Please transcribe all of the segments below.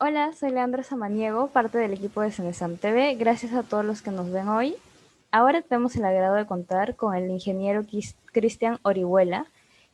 Hola, soy Leandra Samaniego, parte del equipo de Cenesam TV. Gracias a todos los que nos ven hoy. Ahora tenemos el agrado de contar con el ingeniero Cristian Orihuela,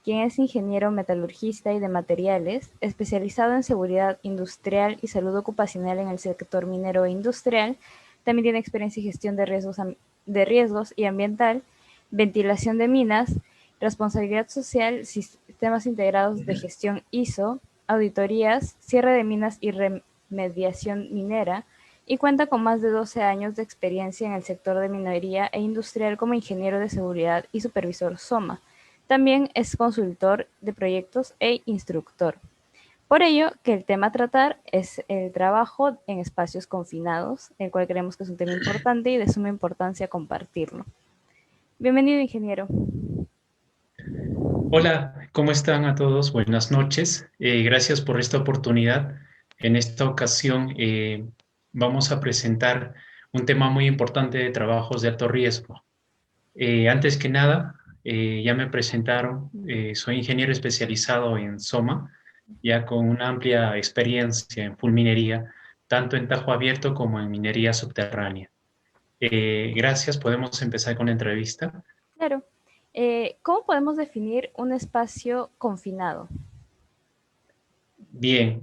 quien es ingeniero metalurgista y de materiales, especializado en seguridad industrial y salud ocupacional en el sector minero e industrial. También tiene experiencia en gestión de riesgos y ambiental, ventilación de minas, responsabilidad social, sistemas integrados de gestión ISO, auditorías, cierre de minas y remediación minera, y cuenta con más de 12 años de experiencia en el sector de minería e industrial como ingeniero de seguridad y supervisor SOMA. También es consultor de proyectos e instructor. Por ello, que el tema a tratar es el trabajo en espacios confinados, el cual creemos que es un tema importante y de suma importancia compartirlo. Bienvenido, ingeniero. Hola, ¿cómo están a todos? Buenas noches. Gracias por esta oportunidad. En esta ocasión vamos a presentar un tema muy importante de trabajos de alto riesgo. Antes que nada, ya me presentaron, soy ingeniero especializado en SOMA, ya con una amplia experiencia en full minería, tanto en tajo abierto como en minería subterránea. Gracias, podemos empezar con la entrevista. Claro. ¿Cómo podemos definir un espacio confinado? Bien,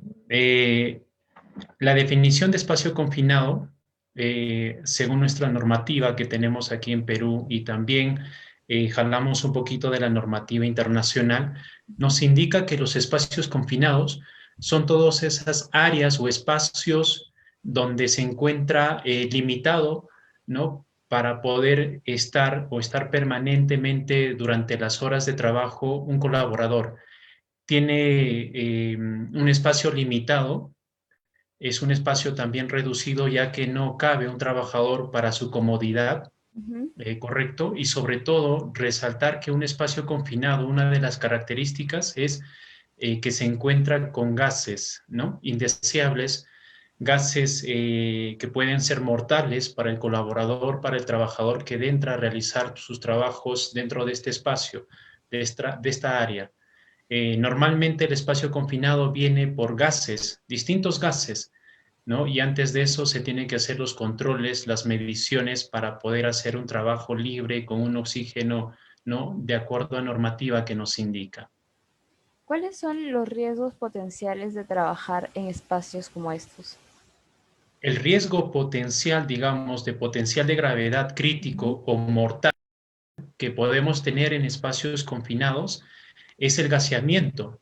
la definición de espacio confinado, según nuestra normativa que tenemos aquí en Perú y también jalamos un poquito de la normativa internacional, nos indica que los espacios confinados son todas esas áreas o espacios donde se encuentra limitado, ¿no? Para poder estar o estar permanentemente durante las horas de trabajo un colaborador. Tiene un espacio limitado, es un espacio también reducido ya que no cabe un trabajador para su comodidad, Ujú. correcto, y sobre todo resaltar que un espacio confinado, una de las características es que se encuentra con gases, ¿no? Indeseables, gases que pueden ser mortales para el colaborador, para el trabajador que entra a realizar sus trabajos dentro de este espacio, de esta área. Normalmente el espacio confinado viene por gases, distintos gases, ¿no? Y antes de eso se tienen que hacer los controles, las mediciones para poder hacer un trabajo libre con un oxígeno, ¿no? De acuerdo a normativa que nos indica. ¿Cuáles son los riesgos potenciales de trabajar en espacios como estos? El riesgo potencial, digamos, de potencial de gravedad Ujú. crítico o mortal que podemos tener en espacios confinados es el gaseamiento.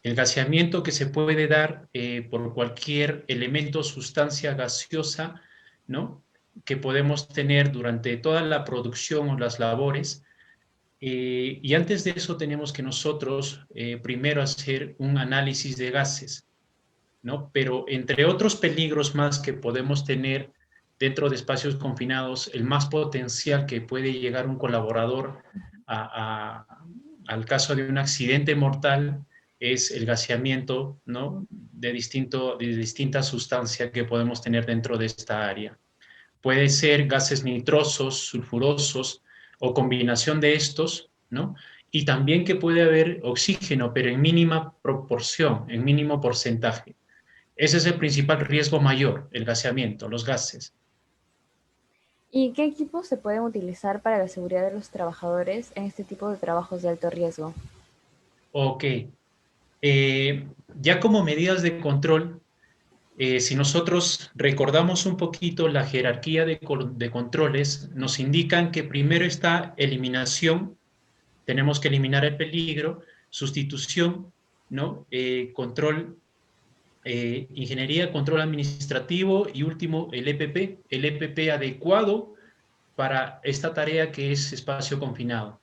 El gaseamiento que se puede dar por cualquier elemento, sustancia gaseosa, ¿no? Que podemos tener durante toda la producción o las labores. Y antes de eso tenemos que nosotros primero hacer un análisis de gases, ¿no? Pero entre otros peligros más que podemos tener dentro de espacios confinados, el más potencial que puede llegar un colaborador a, a, al caso de un accidente mortal es el gaseamiento, ¿no? De distintas sustancias que podemos tener dentro de esta área. Puede ser gases nitrosos, sulfurosos o combinación de estos, ¿no? Y también que puede haber oxígeno, pero en mínima proporción, en mínimo porcentaje. Ese es el principal riesgo mayor, el gaseamiento, los gases. ¿Y qué equipos se pueden utilizar para la seguridad de los trabajadores en este tipo de trabajos de alto riesgo? Ok. Ya como medidas de control, si nosotros recordamos un poquito la jerarquía de controles, nos indican que primero está eliminación, tenemos que eliminar el peligro, sustitución, ¿no? Control, ingeniería, control administrativo y último el EPP adecuado para esta tarea que es espacio confinado.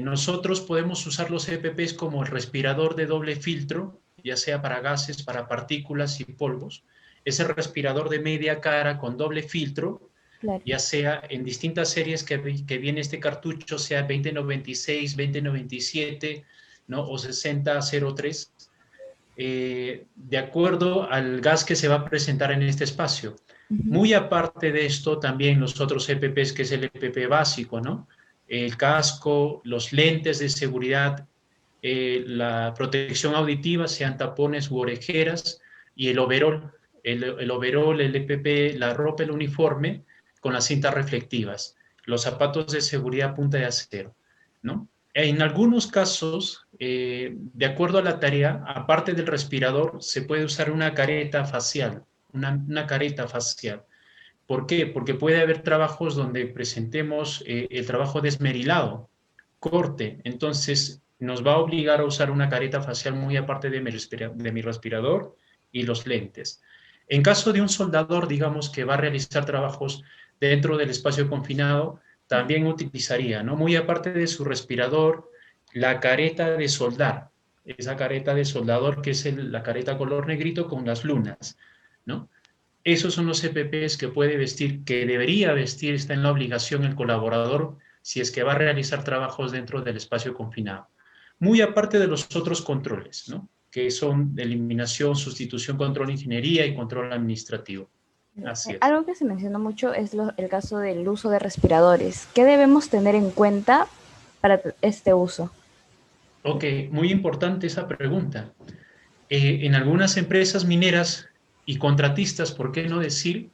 Nosotros podemos usar los EPPs como el respirador de doble filtro, ya sea para gases, para partículas y polvos. Ese respirador de media cara con doble filtro, Claro. ya sea en distintas series que viene este cartucho, sea 2096, 2097, ¿no? O 6003, de acuerdo al gas que se va a presentar en este espacio. Ujú. Muy aparte de esto, también los otros EPPs, que es el EPP básico, ¿no? El casco, los lentes de seguridad, la protección auditiva, sean tapones u orejeras, y el overol, el overol, el EPP, la ropa, el uniforme, con las cintas reflectivas, los zapatos de seguridad punta de acero, ¿no? En algunos casos, de acuerdo a la tarea, aparte del respirador, se puede usar una careta facial, una careta facial. ¿Por qué? Porque puede haber trabajos donde presentemos el trabajo desmerilado, corte, entonces nos va a obligar a usar una careta facial muy aparte de mi respirador y los lentes. En caso de un soldador, digamos, que va a realizar trabajos dentro del espacio confinado, también utilizaría, ¿no? Muy aparte de su respirador, la careta de soldar, esa careta de soldador que es la careta color negrito con las lunas, ¿no? Esos son los EPPs que puede vestir, que debería vestir, está en la obligación el colaborador si es que va a realizar trabajos dentro del espacio confinado. Muy aparte de los otros controles, ¿no? Que son de eliminación, sustitución, control de ingeniería y control administrativo. Así es. Algo que se menciona mucho es el caso del uso de respiradores. ¿Qué debemos tener en cuenta para este uso? Ok, muy importante esa pregunta. En algunas empresas mineras y contratistas, ¿por qué no decir?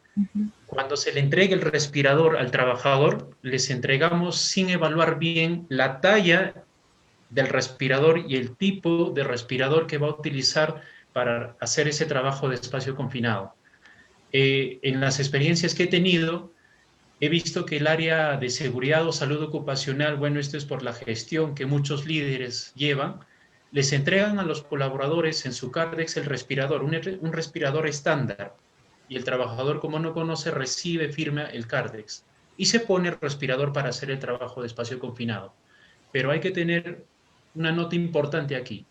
Cuando se le entregue el respirador al trabajador, les entregamos sin evaluar bien la talla del respirador y el tipo de respirador que va a utilizar para hacer ese trabajo de espacio confinado. En las experiencias que he tenido, he visto que el área de seguridad o salud ocupacional, bueno, esto es por la gestión que muchos líderes llevan, les entregan a los colaboradores en su Cardex el respirador, un respirador estándar, y el trabajador, como no conoce, recibe, firma el Cardex y se pone el respirador para hacer el trabajo de espacio confinado. Pero hay que tener una nota importante aquí.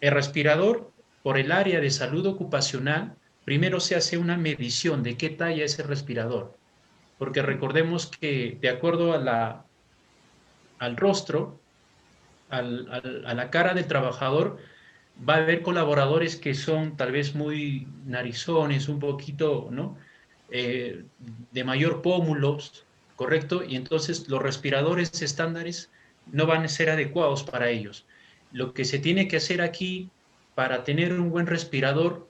El respirador, por el área de salud ocupacional, primero se hace una medición de qué talla es el respirador, porque recordemos que de acuerdo al rostro, a la cara del trabajador, va a haber colaboradores que son tal vez muy narizones, un poquito, ¿no? De mayor pómulos, ¿correcto? Y entonces los respiradores estándares no van a ser adecuados para ellos. Lo que se tiene que hacer aquí para tener un buen respirador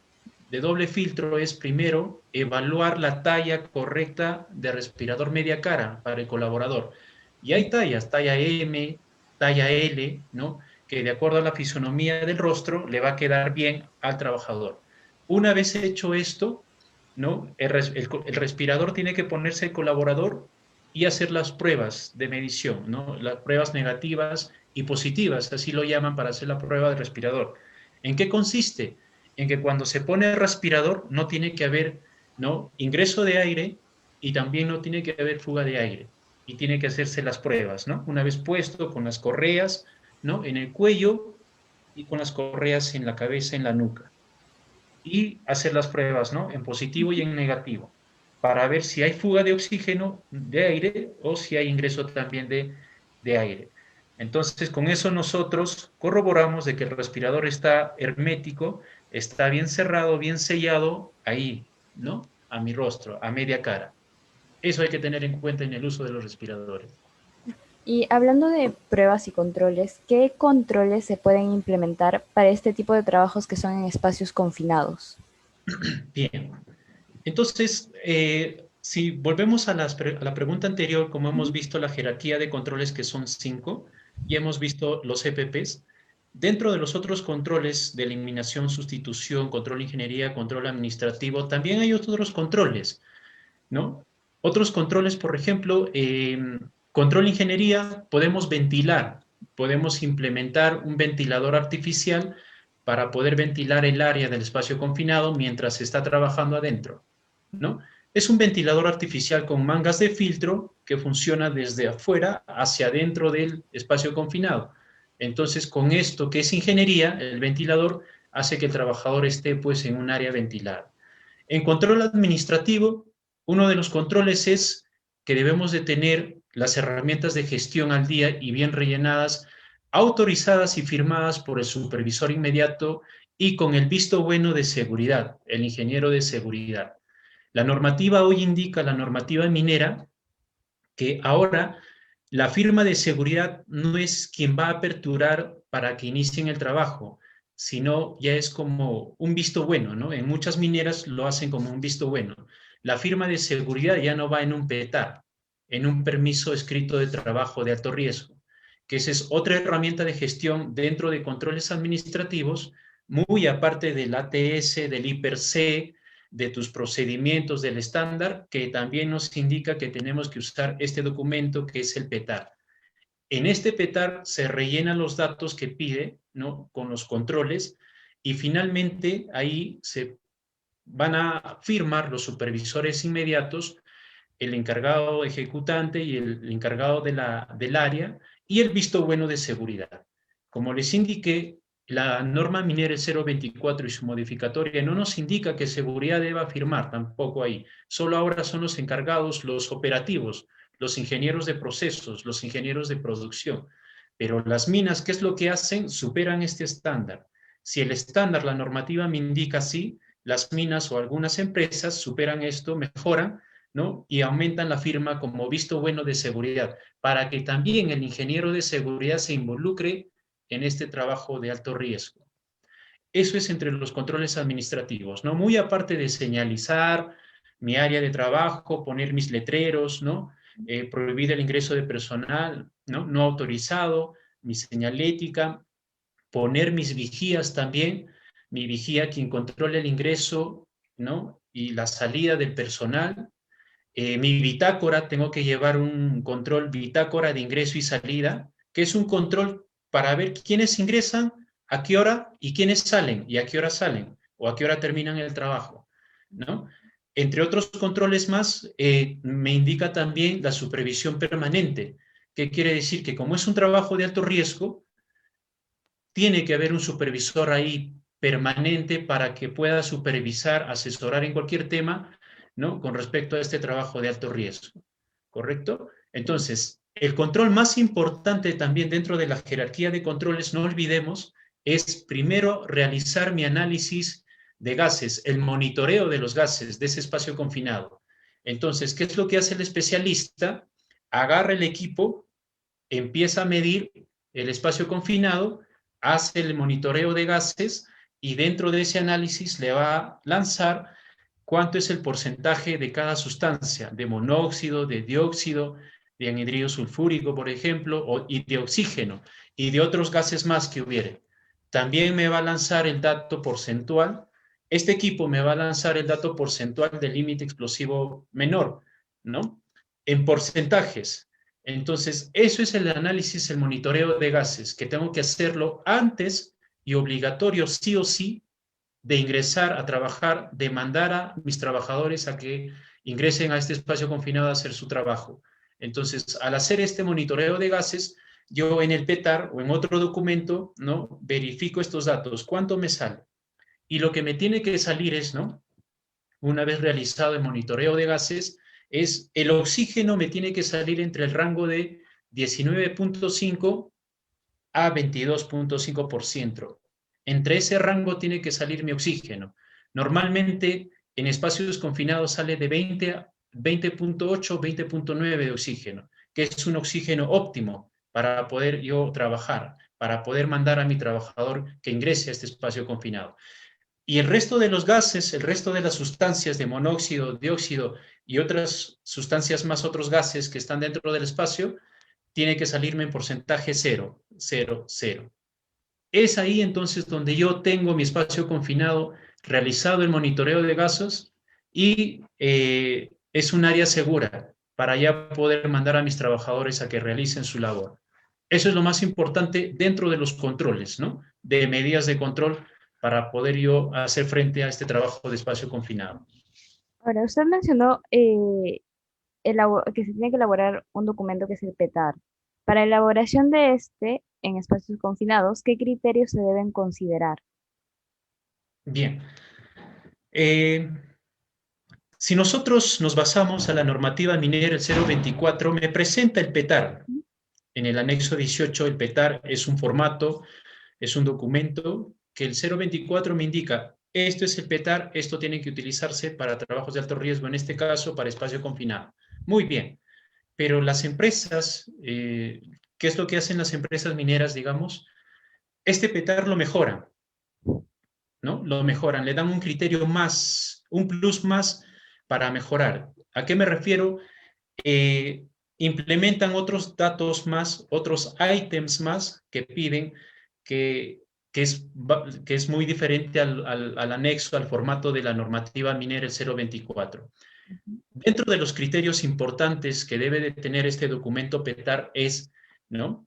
de doble filtro es primero evaluar la talla correcta de respirador media cara para el colaborador. Y hay tallas, talla M, talla L, ¿no? Que de acuerdo a la fisonomía del rostro le va a quedar bien al trabajador. Una vez hecho esto, ¿no? El respirador tiene que ponerse el colaborador y hacer las pruebas de medición, ¿no? Las pruebas negativas y positivas, así lo llaman para hacer la prueba de respirador. ¿En qué consiste? En que cuando se pone el respirador no tiene que haber, ¿no? Ingreso de aire y también no tiene que haber fuga de aire. Y tiene que hacerse las pruebas, ¿no? Una vez puesto con las correas, ¿no? En el cuello y con las correas en la cabeza, en la nuca y hacer las pruebas, ¿no? En positivo y en negativo, para ver si hay fuga de oxígeno, de aire, o si hay ingreso también de aire. Entonces, con eso nosotros corroboramos de que el respirador está hermético, está bien cerrado, bien sellado, ahí, ¿no? A mi rostro, a media cara. Eso hay que tener en cuenta en el uso de los respiradores. Y hablando de pruebas y controles, ¿qué controles se pueden implementar para este tipo de trabajos que son en espacios confinados? Bien, entonces, si volvemos a la pregunta anterior, como hemos visto la jerarquía de controles que son 5, y hemos visto los EPPs, dentro de los otros controles de eliminación, sustitución, control de ingeniería, control administrativo, también hay otros controles, ¿no? Otros controles, por ejemplo, control de ingeniería, podemos ventilar, podemos implementar un ventilador artificial para poder ventilar el área del espacio confinado mientras se está trabajando adentro, ¿no? Es un ventilador artificial con mangas de filtro que funciona desde afuera hacia adentro del espacio confinado. Entonces, con esto que es ingeniería, el ventilador hace que el trabajador esté pues en un área ventilada. En control administrativo, uno de los controles es que debemos de tener las herramientas de gestión al día y bien rellenadas, autorizadas y firmadas por el supervisor inmediato y con el visto bueno de seguridad, el ingeniero de seguridad. La normativa hoy indica, la normativa minera, que ahora la firma de seguridad no es quien va a aperturar para que inicien el trabajo, sino ya es como un visto bueno, ¿no? En muchas mineras lo hacen como un visto bueno. La firma de seguridad ya no va en un PETAR, en un permiso escrito de trabajo de alto riesgo, que esa es otra herramienta de gestión dentro de controles administrativos, muy aparte del ATS, del IPER-C, de tus procedimientos del estándar, que también nos indica que tenemos que usar este documento que es el PETAR. En este PETAR se rellenan los datos que pide, ¿no? Con los controles, y finalmente ahí se van a firmar los supervisores inmediatos, el encargado ejecutante y el encargado del área, y el visto bueno de seguridad. Como les indiqué, la norma minera 024 y su modificatoria no nos indica que seguridad deba firmar tampoco ahí. Solo ahora son los encargados, los operativos, los ingenieros de procesos, los ingenieros de producción. Pero las minas, ¿qué es lo que hacen? Superan este estándar. Si el estándar, la normativa me indica así, las minas o algunas empresas superan esto, mejoran, ¿no? Y aumentan la firma como visto bueno de seguridad, para que también el ingeniero de seguridad se involucre en este trabajo de alto riesgo. Eso es entre los controles administrativos, ¿no? Muy aparte de señalizar mi área de trabajo, poner mis letreros, ¿no? Prohibir el ingreso de personal, ¿no? No autorizado, mi señalética, poner mis vigías también, mi vigía quien controle el ingreso, ¿no? Y la salida del personal. Mi bitácora, tengo que llevar un control bitácora de ingreso y salida, que es un control para ver quiénes ingresan, a qué hora y quiénes salen y a qué hora salen o a qué hora terminan el trabajo, ¿no? Entre otros controles más, me indica también la supervisión permanente, que quiere decir que como es un trabajo de alto riesgo, tiene que haber un supervisor ahí permanente para que pueda supervisar, asesorar en cualquier tema, ¿no? Con respecto a este trabajo de alto riesgo, ¿correcto? Entonces, el control más importante también dentro de la jerarquía de controles, no olvidemos, es primero realizar mi análisis de gases, el monitoreo de los gases de ese espacio confinado. Entonces, ¿qué es lo que hace el especialista? Agarra el equipo, empieza a medir el espacio confinado, hace el monitoreo de gases y dentro de ese análisis le va a lanzar cuánto es el porcentaje de cada sustancia, de monóxido, de dióxido, de anhidrido sulfúrico, por ejemplo, y de oxígeno, y de otros gases más que hubiere. También me va a lanzar el dato porcentual. Este equipo me va a lanzar el dato porcentual del límite explosivo menor, ¿no? En porcentajes. Entonces, eso es el análisis, el monitoreo de gases, que tengo que hacerlo antes y obligatorio sí o sí de ingresar a trabajar, de mandar a mis trabajadores a que ingresen a este espacio confinado a hacer su trabajo. Entonces, al hacer este monitoreo de gases, yo en el PETAR o en otro documento, ¿no? Verifico estos datos, cuánto me sale. Y lo que me tiene que salir es, ¿no? Una vez realizado el monitoreo de gases, es el oxígeno me tiene que salir entre el rango de 19.5 a 22.5%. Entre ese rango tiene que salir mi oxígeno. Normalmente en espacios confinados sale de 20.8, 20.9 de oxígeno, que es un oxígeno óptimo para poder yo trabajar, para poder mandar a mi trabajador que ingrese a este espacio confinado. Y el resto de los gases, el resto de las sustancias de monóxido, dióxido y otras sustancias más, otros gases que están dentro del espacio, tiene que salirme en porcentaje 0, 0, 0. Es ahí entonces donde yo tengo mi espacio confinado, realizado el monitoreo de gases y es un área segura para ya poder mandar a mis trabajadores a que realicen su labor. Eso es lo más importante dentro de los controles, ¿no? De medidas de control para poder yo hacer frente a este trabajo de espacio confinado. Ahora, usted mencionó que se tiene que elaborar un documento que es el PETAR. Para elaboración de este, en espacios confinados, ¿qué criterios se deben considerar? Bien. Eh, si nosotros nos basamos a la normativa minera el 024, me presenta el PETAR. En el anexo 18, el PETAR es un formato, es un documento que el 024 me indica, esto es el PETAR, esto tiene que utilizarse para trabajos de alto riesgo, en este caso para espacio confinado. Muy bien, pero las empresas, ¿qué es lo que hacen las empresas mineras, digamos? Este PETAR lo mejoran. ¿no? Lo mejoran, le dan un criterio más, un plus más para mejorar. ¿A qué me refiero? Eh, Implementan otros datos más, otros ítems más que piden, que, que es muy diferente al anexo, al formato de la normativa minera el 024. Ujú. Dentro de los criterios importantes que debe de tener este documento PETAR es, ¿no?,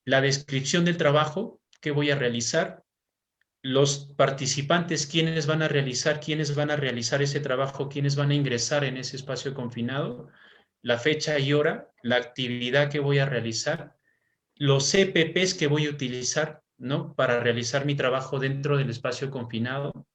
la descripción del trabajo que voy a realizar, los participantes, quiénes van a realizar ese trabajo, quiénes van a ingresar en ese espacio confinado, la fecha y hora, la actividad que voy a realizar, los CPPs que voy a utilizar, ¿no?, para realizar mi trabajo dentro del espacio confinado,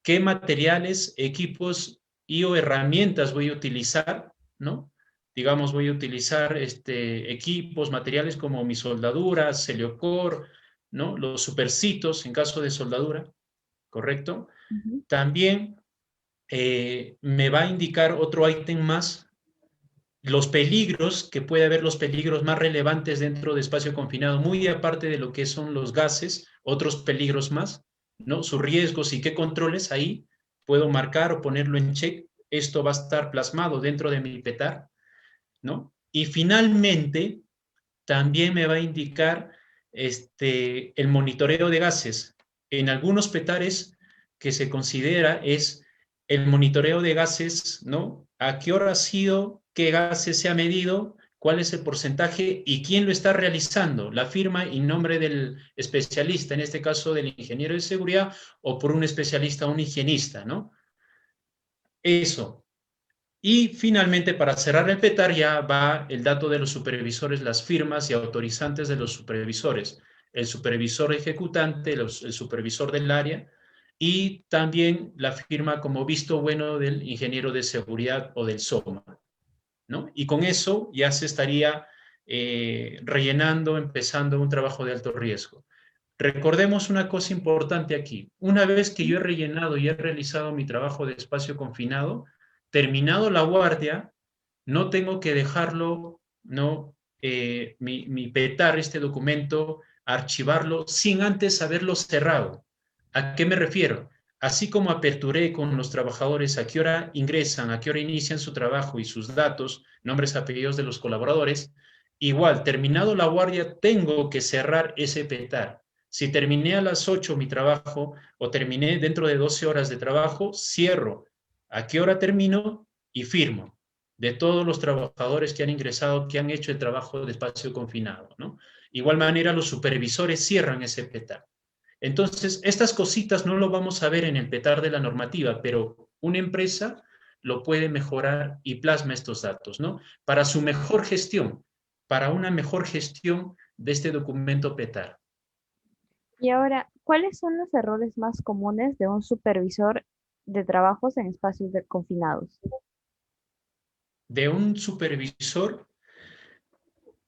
qué materiales, equipos y o herramientas voy a utilizar, ¿no? Digamos, voy a utilizar equipos, materiales como mis soldaduras, Celiocor, ¿no? Los supercitos en caso de soldadura, ¿correcto? Ujú. También me va a indicar otro ítem más, los peligros, que puede haber los peligros más relevantes dentro de espacio confinado, muy aparte de lo que son los gases, otros peligros más, ¿no? Sus riesgos y qué controles ahí puedo marcar o ponerlo en check. Esto va a estar plasmado dentro de mi PETAR, ¿no? Y finalmente, también me va a indicar el monitoreo de gases. En algunos PETARes que se considera es el monitoreo de gases, ¿no? ¿A qué hora ha sido? ¿Qué gases se ha medido? ¿Cuál es el porcentaje? ¿Y quién lo está realizando? La firma y nombre del especialista, en este caso del ingeniero de seguridad, o por un especialista, un higienista, ¿no? Eso. Y finalmente, para cerrar el PETAR, ya va el dato de los supervisores, las firmas y autorizantes de los supervisores, el supervisor ejecutante, el supervisor del área y también la firma como visto bueno del ingeniero de seguridad o del SOMA, ¿no? Y con eso ya se estaría rellenando, empezando un trabajo de alto riesgo. Recordemos una cosa importante aquí. Una vez que yo he rellenado y he realizado mi trabajo de espacio confinado, terminado la guardia, no tengo que dejarlo, no, mi PETAR, este documento, archivarlo sin antes haberlo cerrado. ¿A qué me refiero? Así como aperturé con los trabajadores a qué hora ingresan, a qué hora inician su trabajo y sus datos, nombres, apellidos de los colaboradores, igual, terminado la guardia, tengo que cerrar ese PETAR. Si terminé a las 8 mi trabajo o terminé dentro de 12 horas de trabajo, cierro. ¿A qué hora termino? Y firmo de todos los trabajadores que han ingresado, que han hecho el trabajo de espacio confinado, ¿no? Igual manera, los supervisores cierran ese PETAR. Entonces, estas cositas no lo vamos a ver en el PETAR de la normativa, pero una empresa lo puede mejorar y plasma estos datos, ¿no? Para su mejor gestión, para una mejor gestión de este documento PETAR. Y ahora, ¿cuáles son los errores más comunes de un supervisor de trabajos en espacios confinados? De un supervisor,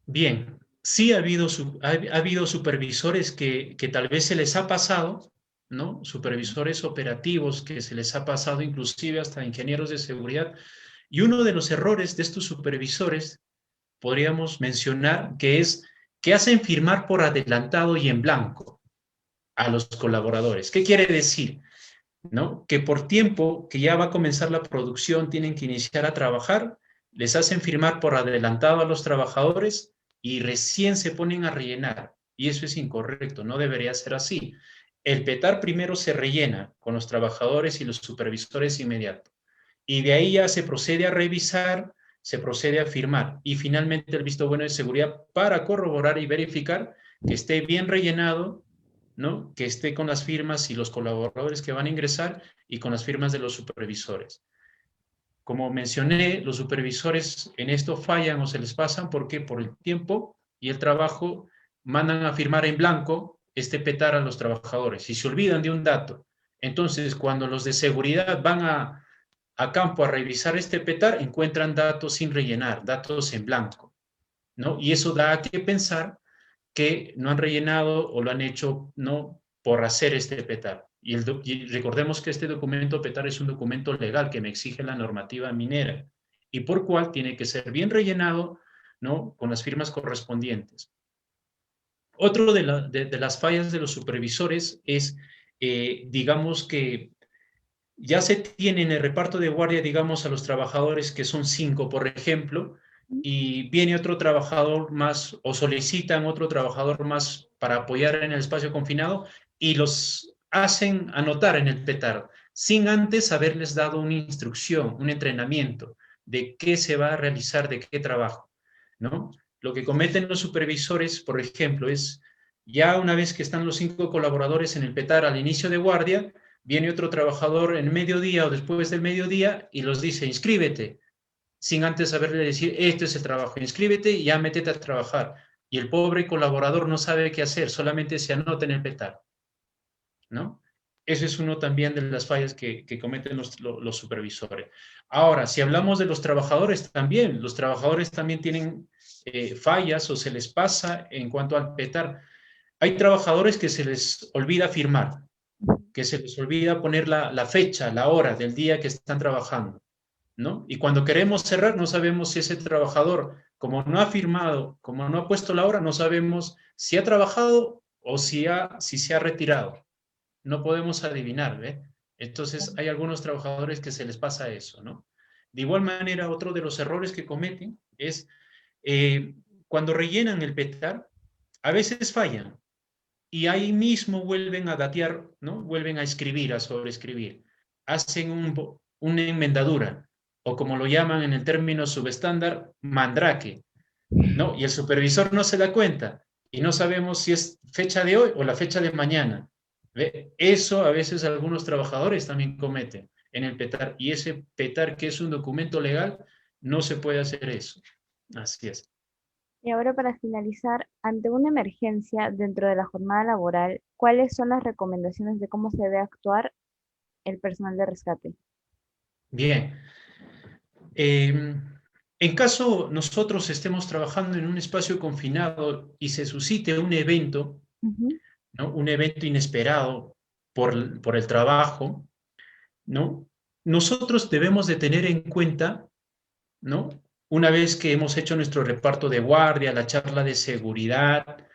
bien, sí ha habido supervisores que tal vez se les ha pasado, ¿no? Supervisores operativos que se les ha pasado, inclusive hasta ingenieros de seguridad. Y uno de los errores de estos supervisores podríamos mencionar que es que hacen firmar por adelantado y en blanco a los colaboradores. ¿Qué quiere decir? ¿No? Que por tiempo que ya va a comenzar la producción, tienen que iniciar a trabajar, les hacen firmar por adelantado a los trabajadores y recién se ponen a rellenar. Y eso es incorrecto, no debería ser así. El PETAR primero se rellena con los trabajadores y los supervisores inmediato. Y de ahí ya se procede a revisar, se procede a firmar. Y finalmente el visto bueno de seguridad para corroborar y verificar que esté bien rellenado, ¿no? Que esté con las firmas y los colaboradores que van a ingresar y con las firmas de los supervisores. Como mencioné, los supervisores en esto fallan o se les pasan porque por el tiempo y el trabajo mandan a firmar en blanco este PETAR a los trabajadores y se olvidan de un dato. Entonces, cuando los de seguridad van a campo a revisar este PETAR, encuentran datos sin rellenar, datos en blanco, ¿no? Y eso da a que pensar que no han rellenado o lo han hecho no por hacer este PETAR. Y recordemos que este documento PETAR es un documento legal que me exige la normativa minera y por cual tiene que ser bien rellenado, ¿no? Con las firmas correspondientes. Otro de las fallas de los supervisores es digamos que ya se tiene en el reparto de guardia, digamos, a los trabajadores que son 5, por ejemplo, y viene otro trabajador más o solicitan otro trabajador más para apoyar en el espacio confinado y los hacen anotar en el petar, sin antes haberles dado una instrucción, un entrenamiento de qué se va a realizar, de qué trabajo, ¿no? Lo que cometen los supervisores, por ejemplo, es ya una vez que están los 5 colaboradores en el petar al inicio de guardia, viene otro trabajador en mediodía o después del mediodía y los dice, inscríbete, sin antes saberle decir, este es el trabajo, inscríbete y ya métete a trabajar. Y el pobre colaborador no sabe qué hacer, solamente se anota en el petar, ¿no? Ese es uno también de las fallas que cometen los supervisores. Ahora, si hablamos de los trabajadores también, los trabajadores también tienen fallas o se les pasa en cuanto al petar. Hay trabajadores que se les olvida firmar, que se les olvida poner la fecha, la hora del día que están trabajando, ¿no? Y cuando queremos cerrar, no sabemos si ese trabajador, como no ha firmado, como no ha puesto la hora, no sabemos si ha trabajado o si se ha retirado. No podemos adivinar, ¿ve? Entonces, hay algunos trabajadores que se les pasa eso, ¿no? De igual manera, otro de los errores que cometen es eh, cuando rellenan el petar, a veces fallan, y ahí mismo vuelven a datear, ¿no? Vuelven a escribir, a sobreescribir. Hacen una enmendadura, o como lo llaman en el término subestándar, mandrake, ¿no? Y el supervisor no se da cuenta, y no sabemos si es fecha de hoy o la fecha de mañana. ¿Ve? Eso a veces algunos trabajadores también cometen en el petar, y ese petar que es un documento legal, no se puede hacer eso. Así es. Y ahora para finalizar, ante una emergencia dentro de la jornada laboral, ¿cuáles son las recomendaciones de cómo se debe actuar el personal de rescate? Bien. En caso nosotros estemos trabajando en un espacio confinado y se suscite un evento, Ujú. ¿no? Un evento inesperado por el trabajo, ¿no? Nosotros debemos de tener en cuenta, ¿no? Una vez que hemos hecho nuestro reparto de guardia, la charla de seguridad,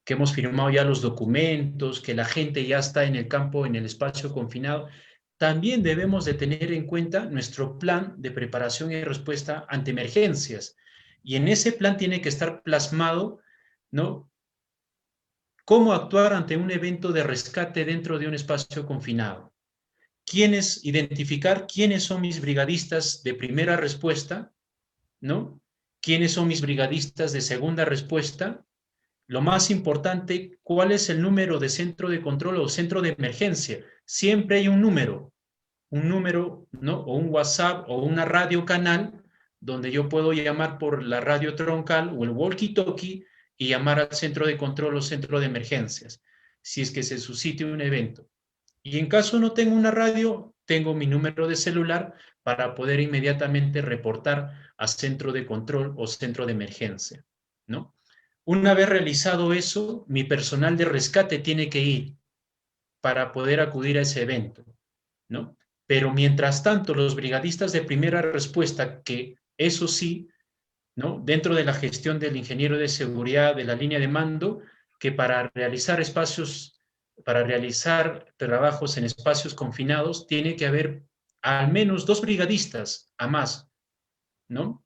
que hemos firmado ya los documentos, que la gente ya está en el campo, en el espacio confinado, también debemos de tener en cuenta nuestro plan de preparación y respuesta ante emergencias. Y en ese plan tiene que estar plasmado, ¿no? Cómo actuar ante un evento de rescate dentro de un espacio confinado. Identificar quiénes son mis brigadistas de primera respuesta, ¿no? ¿Quiénes son mis brigadistas de segunda respuesta? Lo más importante, ¿cuál es el número de centro de control o centro de emergencia? Siempre hay un número, ¿no? O un WhatsApp o una radio canal donde yo puedo llamar por la radio troncal o el walkie-talkie y llamar al centro de control o centro de emergencias, si es que se suscite un evento. Y en caso no tengo una radio, tengo mi número de celular para poder inmediatamente reportar a centro de control o centro de emergencia, ¿no? Una vez realizado eso, mi personal de rescate tiene que ir para poder acudir a ese evento, ¿no? Pero mientras tanto, los brigadistas de primera respuesta, que eso sí, ¿no? Dentro de la gestión del ingeniero de seguridad de la línea de mando, que para realizar trabajos en espacios confinados, tiene que haber al menos 2 brigadistas a más, ¿no?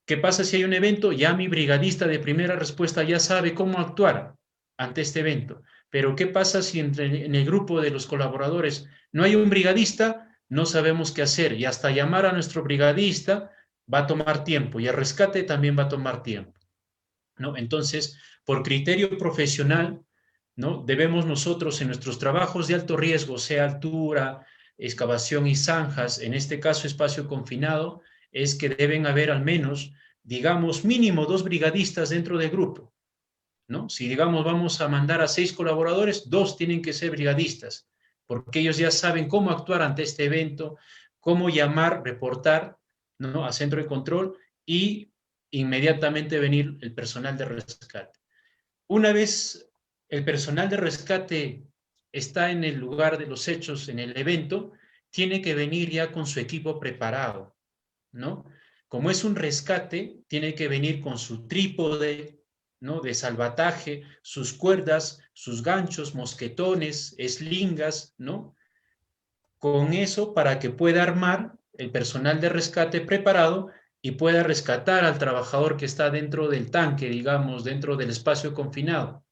¿Qué pasa si hay un evento? Ya mi brigadista de primera respuesta ya sabe cómo actuar ante este evento. Pero ¿qué pasa si en el grupo de los colaboradores no hay un brigadista? No sabemos qué hacer y hasta llamar a nuestro brigadista va a tomar tiempo y el rescate también va a tomar tiempo, ¿no? Entonces, por criterio profesional, ¿no? Debemos nosotros en nuestros trabajos de alto riesgo, sea altura, excavación y zanjas, en este caso espacio confinado, es que deben haber al menos, digamos, mínimo 2 brigadistas dentro del grupo, ¿no? Si, digamos, vamos a mandar a 6 colaboradores, 2 tienen que ser brigadistas, porque ellos ya saben cómo actuar ante este evento, cómo llamar, reportar, ¿no? A centro de control y inmediatamente venir el personal de rescate. Una vez el personal de rescate está en el lugar de los hechos, en el evento, tiene que venir ya con su equipo preparado, ¿no? Como es un rescate, tiene que venir con su trípode, ¿no? De salvataje, sus cuerdas, sus ganchos, mosquetones, eslingas, ¿no? Con eso para que pueda armar el personal de rescate preparado y pueda rescatar al trabajador que está dentro del tanque, digamos, dentro del espacio confinado,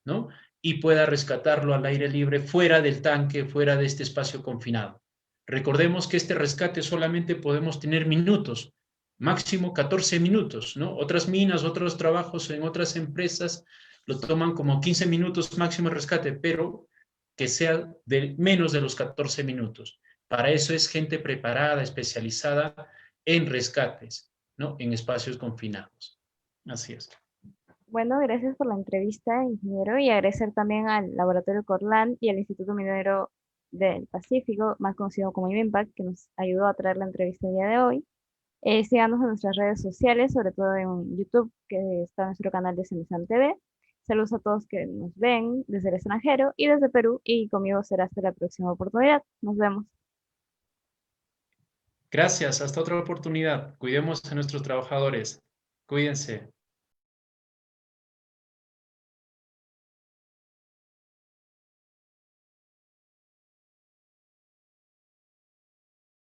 ¿no? Y pueda rescatarlo al aire libre, fuera del tanque, fuera de este espacio confinado. Recordemos que este rescate solamente podemos tener minutos, máximo 14 minutos, ¿no? Otras minas, otros trabajos en otras empresas lo toman como 15 minutos máximo el rescate, pero que sea de menos de los 14 minutos. Para eso es gente preparada, especializada en rescates, ¿no? En espacios confinados. Así es. Bueno, gracias por la entrevista, ingeniero, y agradecer también al Laboratorio Corlan y al Instituto Minero del Pacífico, más conocido como IMIMPAC, que nos ayudó a traer la entrevista el día de hoy. Síganos en nuestras redes sociales, sobre todo en YouTube, que está nuestro canal de Semizam TV. Saludos a todos que nos ven desde el extranjero y desde Perú, y conmigo será hasta la próxima oportunidad. Nos vemos. Gracias, hasta otra oportunidad. Cuidemos a nuestros trabajadores. Cuídense.